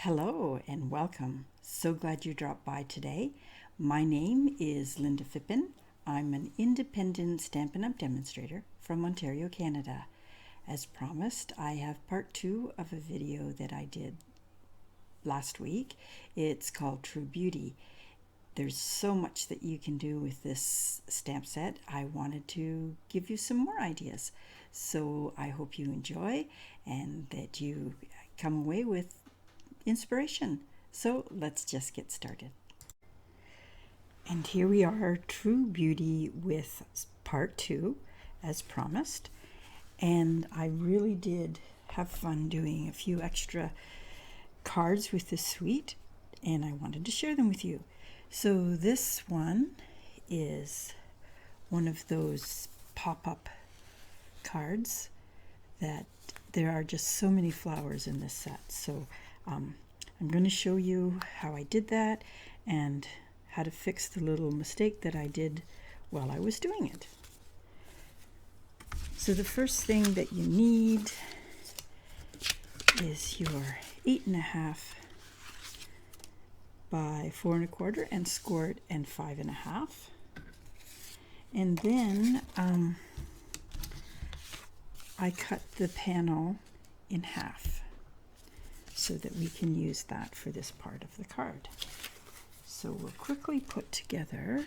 Hello and welcome. So glad you dropped by today. My name is Lynda Phippen. I'm an independent Stampin' Up! Demonstrator from Ontario, Canada. As promised, I have part 2 of a video that I did last week. It's called True Beauty. There's so much that you can do with this stamp set. I wanted to give you some more ideas. So I hope you enjoy and that you come away with inspiration. So let's just get started. And here we are, True Beauty with part 2 as promised. And I really did have fun doing a few extra cards with this suite, and I wanted to share them with you. So this one is one of those pop-up cards that there are just so many flowers in this set. So I'm going to show you how I did that and how to fix the little mistake that I did while I was doing it. So the first thing that you need is your 8.5 by 4 1/4 and scored and 5.5. And then I cut the panel in half so that we can use that for this part of the card. So we'll quickly put together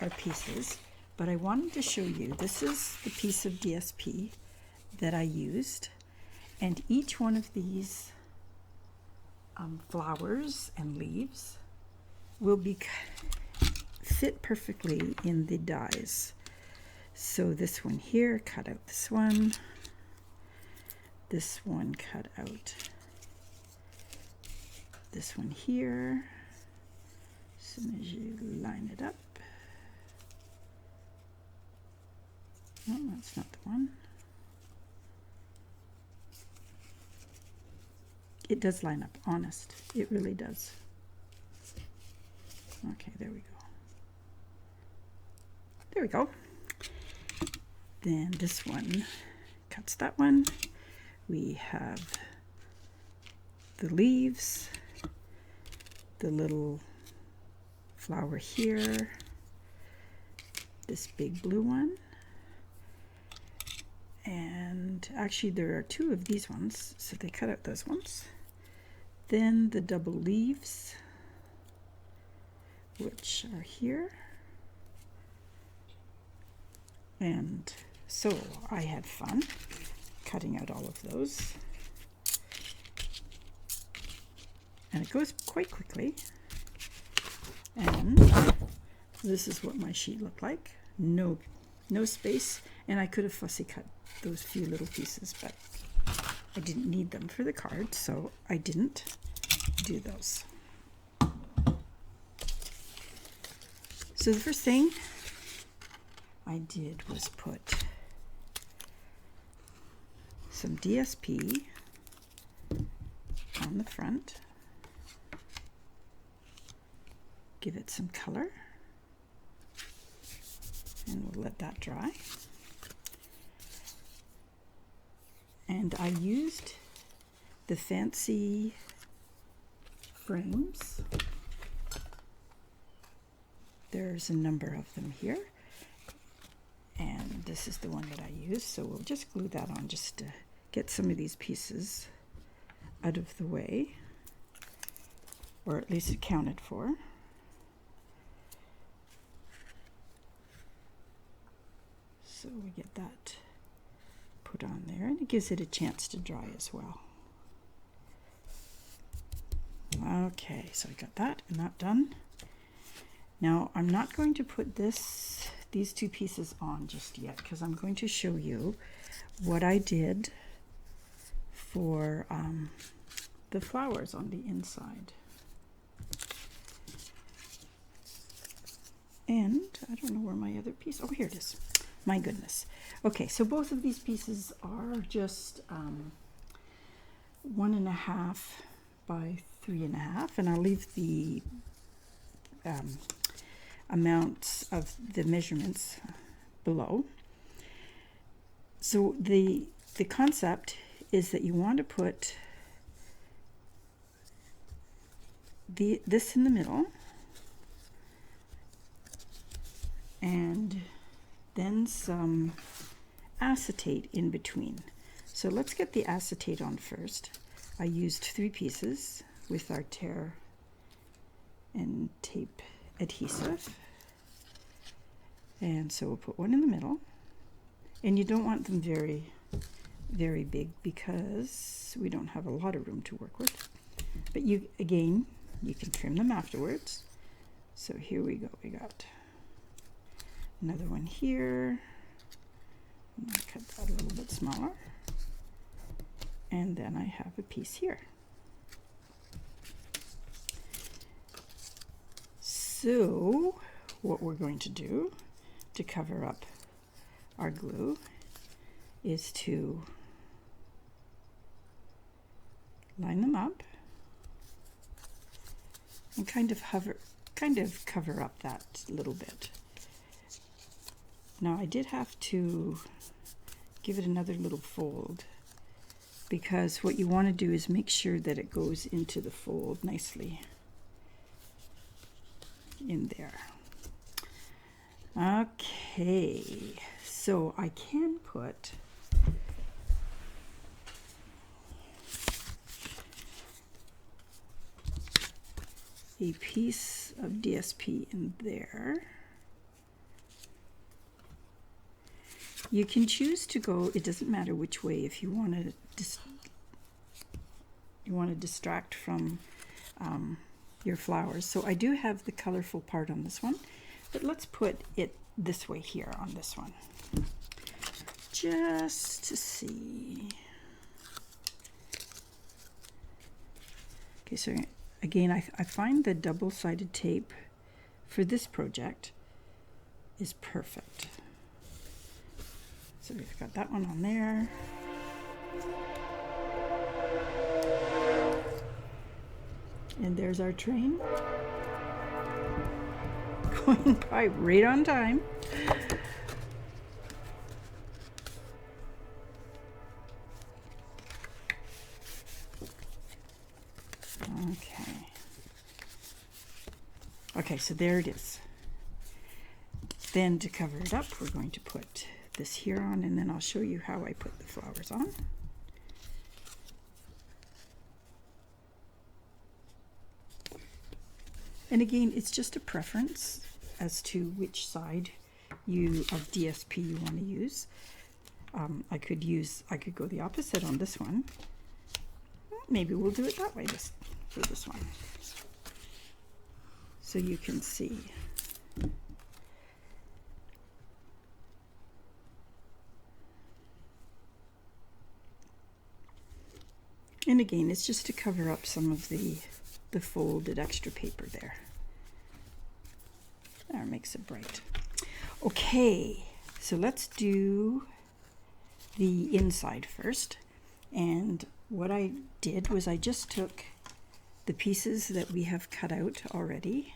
our pieces, but I wanted to show you, this is the piece of DSP that I used, and each one of these flowers and leaves will be fit perfectly in the dies. So this one here, cut out this one cut out this one here. As soon as you line it up, no, that's not the one. It does line up, honest, it really does. Okay, there we go. Then this one cuts that one. We have the leaves, the little flower here, this big blue one, and actually there are 2 of these ones, so they cut out those ones. Then the double leaves, which are here. And so I had fun cutting out all of those. And it goes quite quickly. And this is what my sheet looked like. No space. And I could have fussy cut those few little pieces, but I didn't need them for the card, so I didn't do those. So the first thing I did was put some DSP on the front, give it some color, and we'll let that dry. And I used the fancy frames. There's a number of them here. And this is the one that I use, so we'll just glue that on just to get some of these pieces out of the way, or at least accounted for. So we get that put on there, and it gives it a chance to dry as well. Okay, so I got that and that done. Now I'm not going to put these 2 pieces on just yet, because I'm going to show you what I did for the flowers on the inside. And I don't know where my other piece, oh, here it is. My goodness. Okay, so both of these pieces are just 1.5 by 3.5, and I'll leave the amounts of the measurements below. So the concept is that you want to put this in the middle, and then some acetate in between. So let's get the acetate on first. I used 3 pieces with our tear and tape adhesive. And so we'll put one in the middle. And you don't want them very, very big because we don't have a lot of room to work with. But you can trim them afterwards. So here we go. We got another one here. I'm going to cut that a little bit smaller. And then I have a piece here. So what we're going to do to cover up our glue is to line them up and kind of cover up that little bit. Now I did have to give it another little fold, because what you want to do is make sure that it goes into the fold nicely in there. Okay, so I can put a piece of DSP in there. You can choose to go, it doesn't matter which way, if you want to distract from your flowers. So I do have the colorful part on this one, but let's put it this way here on this one, just to see. Okay, so again, I find the double-sided tape for this project is perfect. So we've got that one on there. And there's our train going by right on time. Okay, so there it is. Then to cover it up, we're going to put this here on, and then I'll show you how I put the flowers on. And again, it's just a preference as to which side of DSP you want to use. I could go the opposite on this one. Maybe we'll do it that way for this one, so you can see. And again, it's just to cover up some of the folded extra paper there. That makes it bright. Okay, so let's do the inside first. And what I did was I just took the pieces that we have cut out already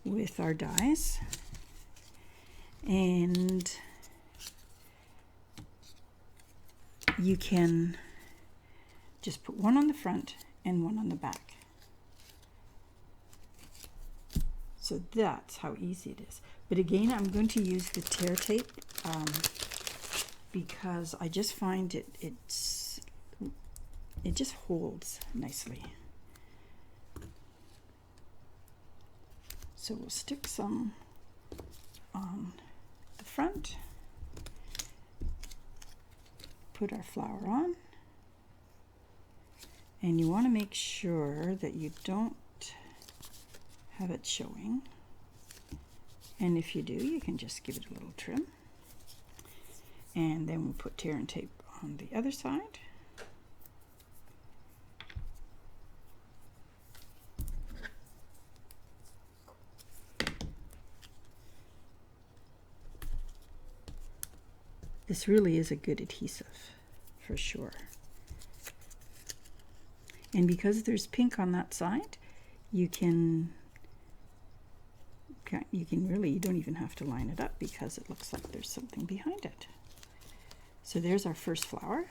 with our dies, and you can just put one on the front and one on the back. So that's how easy it is. But again, I'm going to use the tear tape because I just find it just holds nicely. So we'll stick some on the front, put our flower on, and you want to make sure that you don't have it showing. And if you do, you can just give it a little trim. And then we'll put tear and tape on the other side. This really is a good adhesive, for sure. And because there's pink on that side, you don't even have to line it up because it looks like there's something behind it. So there's our first flower.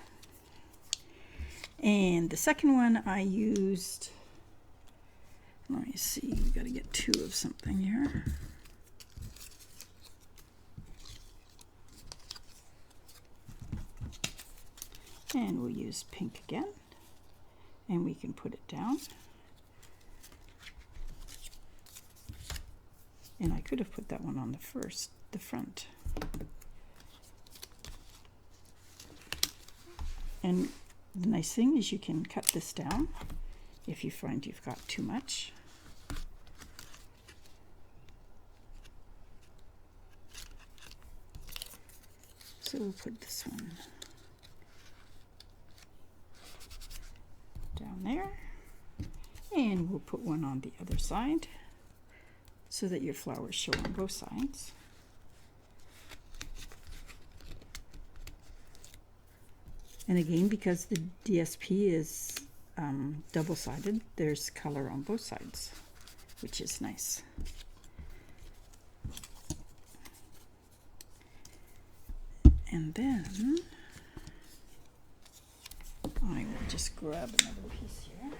And the second one I used, let me see, we got to get two of something here. And we'll use pink again, and we can put it down. And I could have put that one on the front. And the nice thing is you can cut this down if you find you've got too much. So we'll put this one down there, and we'll put one on the other side so that your flowers show on both sides. And again, because the DSP is double-sided, there's color on both sides, which is nice. And then I will just grab another piece here.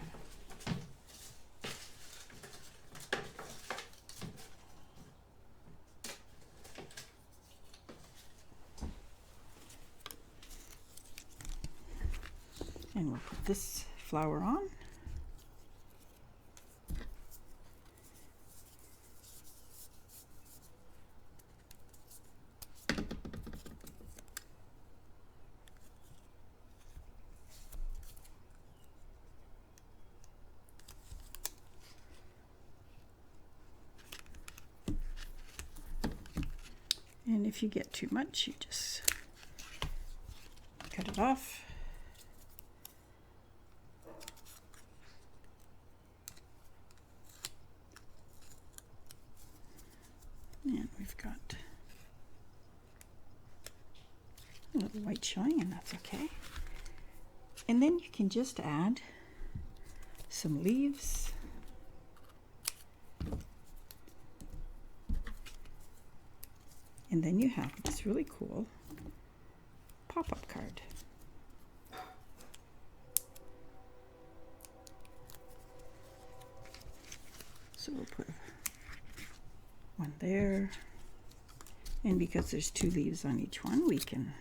And we'll put this flower on. And if you get too much, you just cut it off. And we've got a little white showing, and that's okay. And then you can just add some leaves. And then you have this really cool pop-up card. So we'll put one there, and because there's two leaves on each one, we can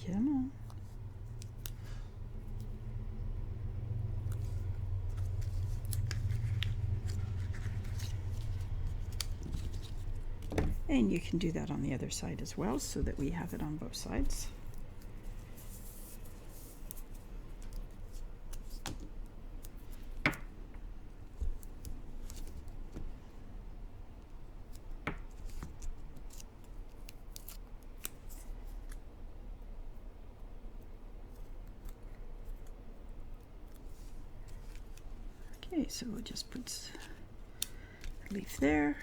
come on. And you can do that on the other side as well, so that we have it on both sides. Okay, so we'll just put a leaf there,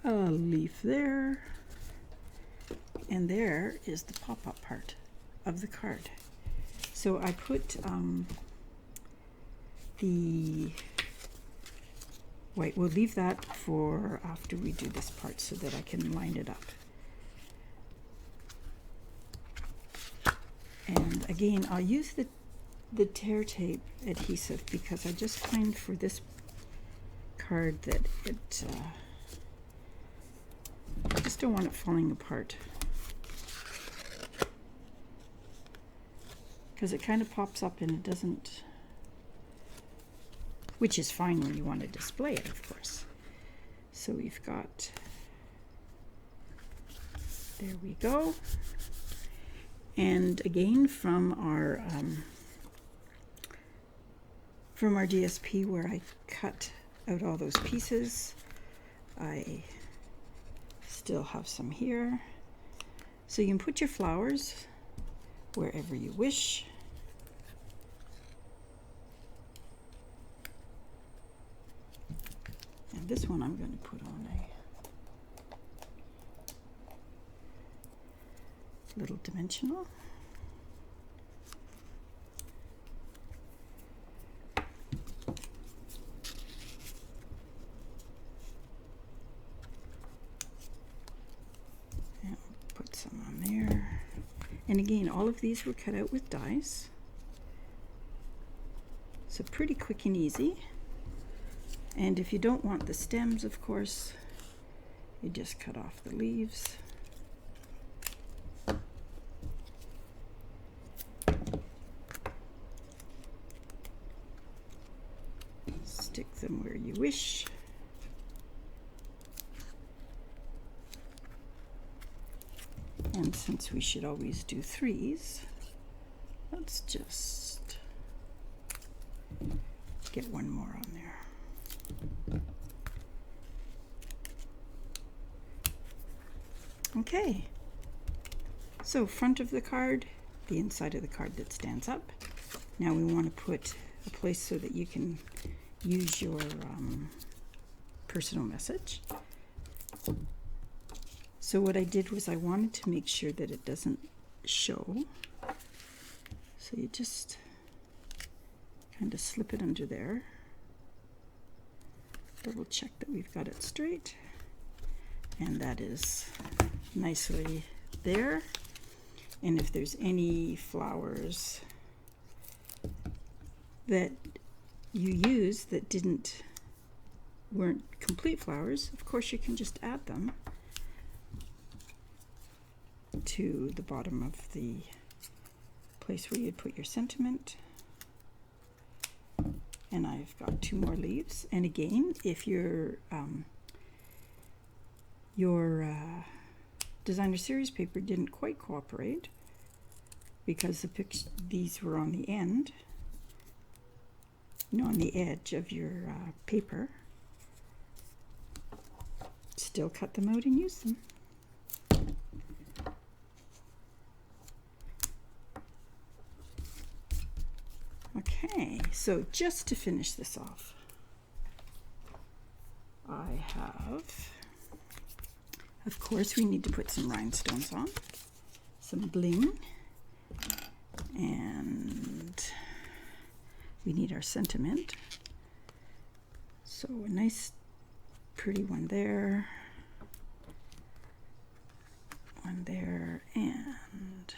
a leaf there, and there is the pop-up part of the card. So I put the white, we'll leave that for after we do this part so that I can line it up. And again, I'll use the tear tape adhesive because I just find for this card that it I just don't want it falling apart, because it kind of pops up and it doesn't, which is fine when you want to display it, of course. So we've got, there we go. And again, from our DSP where I cut out all those pieces, I still have some here. So you can put your flowers wherever you wish. And this one I'm going to put on a little dimensional. And again, all of these were cut out with dies. So pretty quick and easy. And if you don't want the stems, of course, you just cut off the leaves. Stick them where you wish. And since we should always do 3s, let's just get one more on there. Okay, so front of the card, the inside of the card that stands up. Now we want to put a place so that you can use your personal message. So what I did was I wanted to make sure that it doesn't show. So you just kind of slip it under there. Double check that we've got it straight. And that is nicely there. And if there's any flowers that you use that weren't complete flowers, of course you can just add them to the bottom of the place where you'd put your sentiment. And I've got 2 more leaves. And again, if your designer series paper didn't quite cooperate because these were on the end, on the edge of your paper, still cut them out and use them. Okay, so just to finish this off, I have, of course, we need to put some rhinestones on, some bling, and we need our sentiment. So a nice pretty one there, and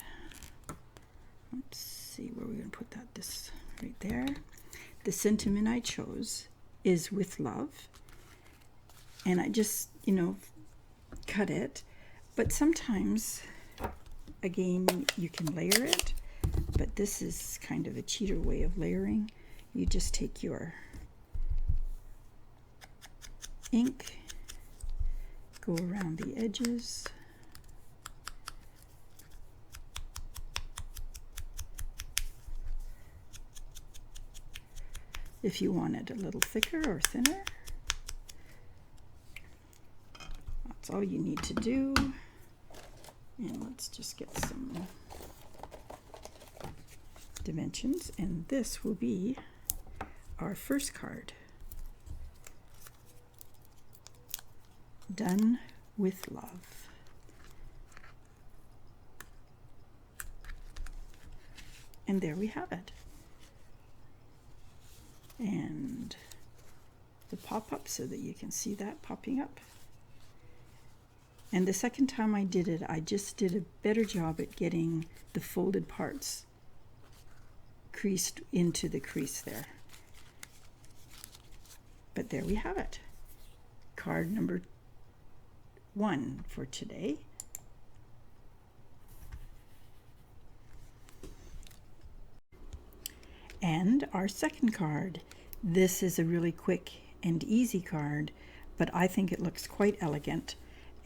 let's see where we're going to put that. This right there. The sentiment I chose is with love, and I just cut it. But sometimes, again, you can layer it, but this is kind of a cheater way of layering. You just take your ink, go around the edges, if you want it a little thicker or thinner. That's all you need to do. And let's just get some dimensions, and this will be our first card. Done with love. And there we have it. And the pop-up so that you can see that popping up. And the second time I did it, I just did a better job at getting the folded parts creased into the crease there. But there we have it. Card number 1 for today. And our second card. This is a really quick and easy card, but I think it looks quite elegant,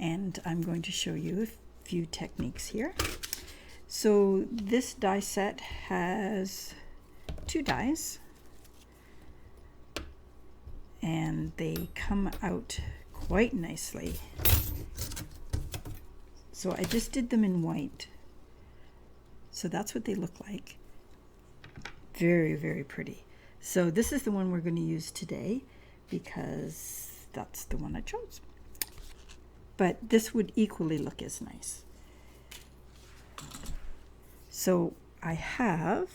and I'm going to show you a few techniques here. So this die set has 2 dies, and they come out quite nicely. So I just did them in white. So that's what they look like. Very, very pretty. So this is the one we're going to use today because that's the one I chose. But this would equally look as nice. So I have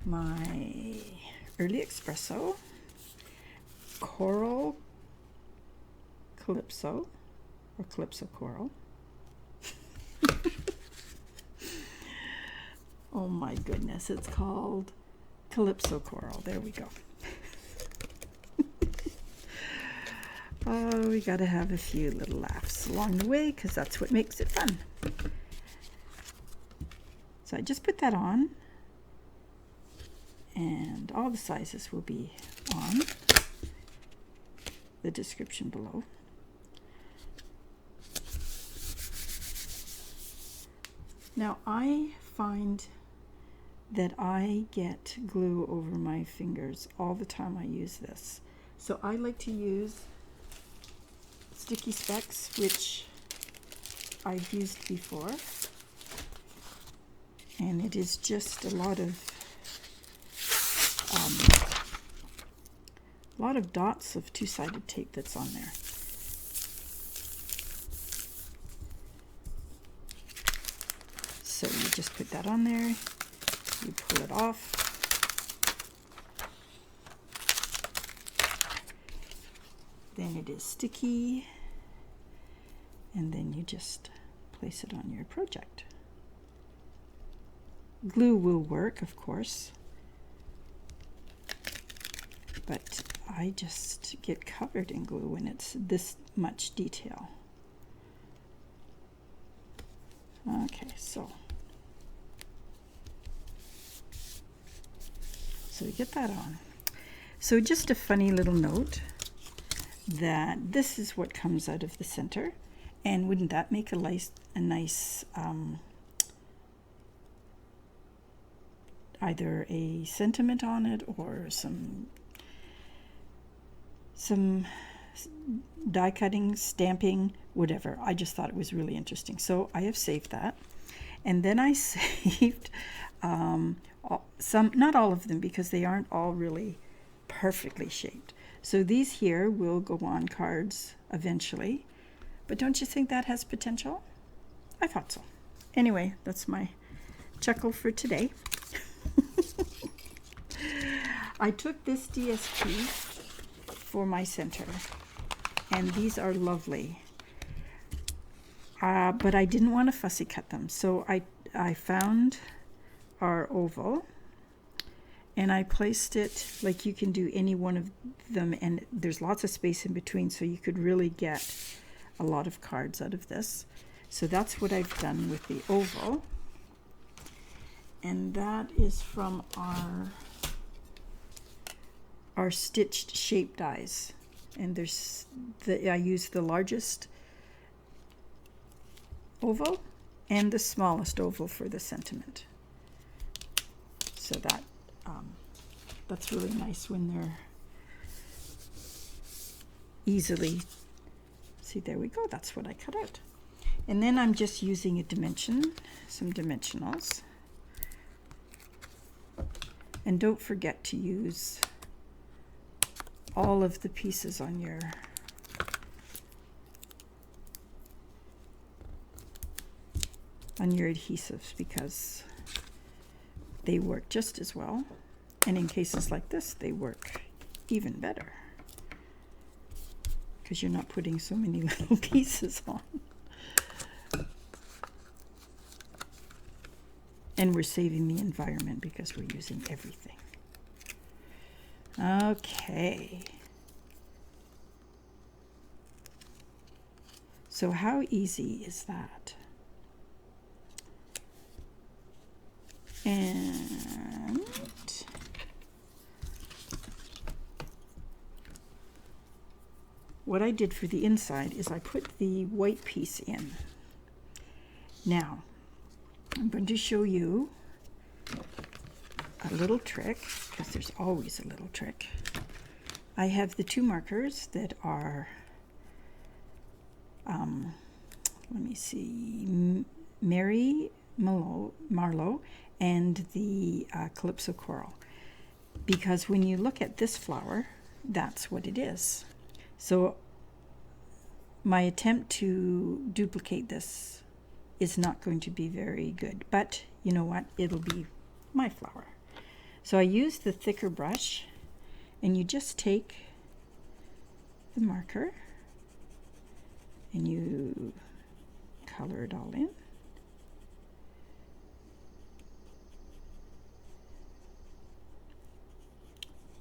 my early expresso, coral calypso, or calypso coral. my goodness, it's called Calypso Coral. There we go. Oh, we got to have a few little laughs along the way because that's what makes it fun. So I just put that on, and all the sizes will be on the description below. Now I find that I get glue over my fingers all the time I use this. So I like to use sticky specs, which I've used before. And it is just a lot of dots of two-sided tape that's on there. So you just put that on there, you pull it off, then it is sticky, and then you just place it on your project. Glue will work, of course, but I just get covered in glue when it's this much detail. Okay, so you get that on. So just a funny little note that this is what comes out of the center, and wouldn't that make a nice either a sentiment on it or some die cutting, stamping, whatever. I just thought it was really interesting. So I have saved that. And then I saved some, not all of them, because they aren't all really perfectly shaped. So these here will go on cards eventually. But don't you think that has potential? I thought so. Anyway, that's my chuckle for today. I took this DSP for my center, and these are lovely. But I didn't want to fussy cut them, so I found our oval, and I placed it like you can do any one of them, and there's lots of space in between, so you could really get a lot of cards out of this. So that's what I've done with the oval, and that is from our stitched shape dies, and I use the largest oval and the smallest oval for the sentiment. So that's really nice when they're easily, see, there we go, that's what I cut out. And then I'm just using some dimensionals. And don't forget to use all of the pieces on your adhesives, because they work just as well, and in cases like this they work even better because you're not putting so many little pieces on. And we're saving the environment because we're using everything. Okay. So how easy is that? And what I did for the inside is I put the white piece in. Now, I'm going to show you a little trick, because there's always a little trick. I have the two markers that are, let me see, Mary Marlowe and the Calypso Coral. Because when you look at this flower, that's what it is. So my attempt to duplicate this is not going to be very good, but you know what? It'll be my flower. So I use the thicker brush, and you just take the marker and you color it all in.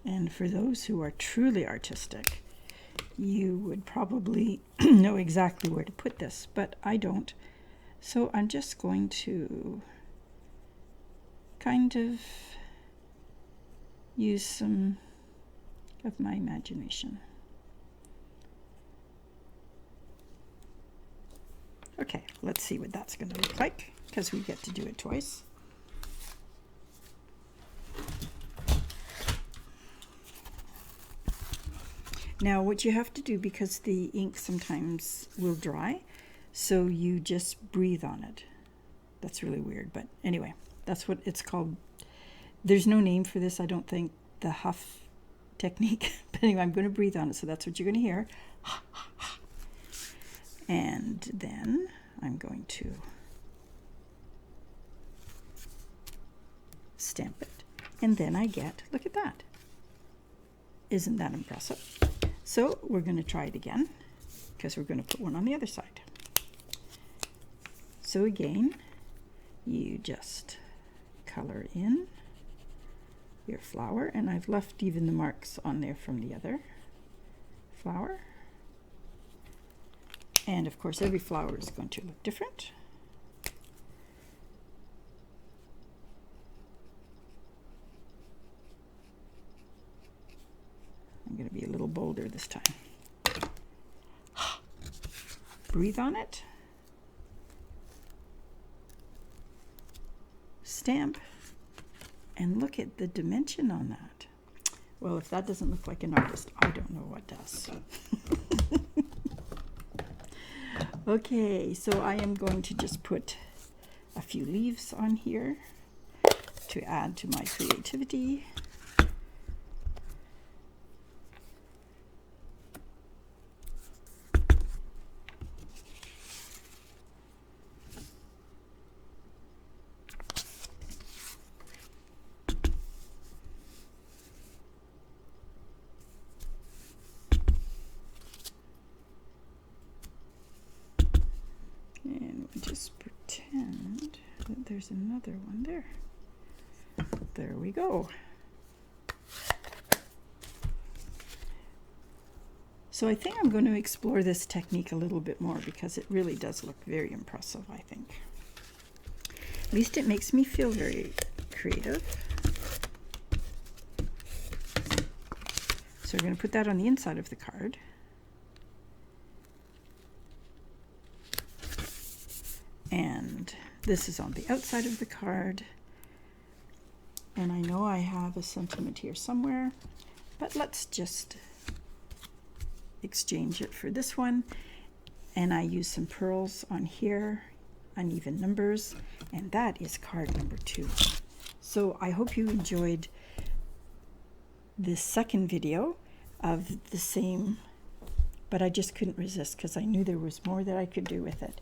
And for those who are truly artistic, you would probably know exactly where to put this, but I don't. So I'm just going to kind of use some of my imagination. Okay, let's see what that's going to look like, because we get to do it twice. Now what you have to do, because the ink sometimes will dry, so you just breathe on it. That's really weird, but anyway, that's what it's called. There's no name for this, I don't think, the huff technique. But anyway, I'm going to breathe on it, so that's what you're going to hear. And then I'm going to stamp it. And then I get, look at that. Isn't that impressive? So we're going to try it again, because we're going to put one on the other side. So again, you just color in your flower, and I've left even the marks on there from the other flower. And of course, every flower is going to look different. I'm going to be a little bolder this time. Breathe on it. Stamp. And look at the dimension on that. Well, if that doesn't look like an artist, I don't know what does. Okay, so I am going to just put a few leaves on here to add to my creativity. And we just pretend that there's another one there. There we go. So I think I'm going to explore this technique a little bit more, because it really does look very impressive, I think. At least it makes me feel very creative. So we're going to put that on the inside of the card. And this is on the outside of the card. And I know I have a sentiment here somewhere, but let's just exchange it for this one. And I use some pearls on here, uneven numbers, and that is card number 2. So I hope you enjoyed this second video of the same, but I just couldn't resist because I knew there was more that I could do with it.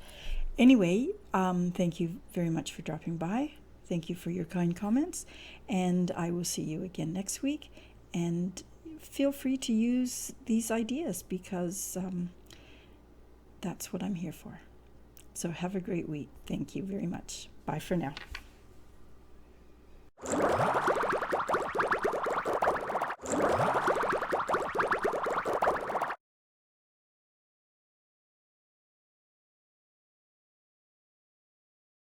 Anyway, thank you very much for dropping by. Thank you for your kind comments, and I will see you again next week. And feel free to use these ideas, because that's what I'm here for. So have a great week. Thank you very much. Bye for now.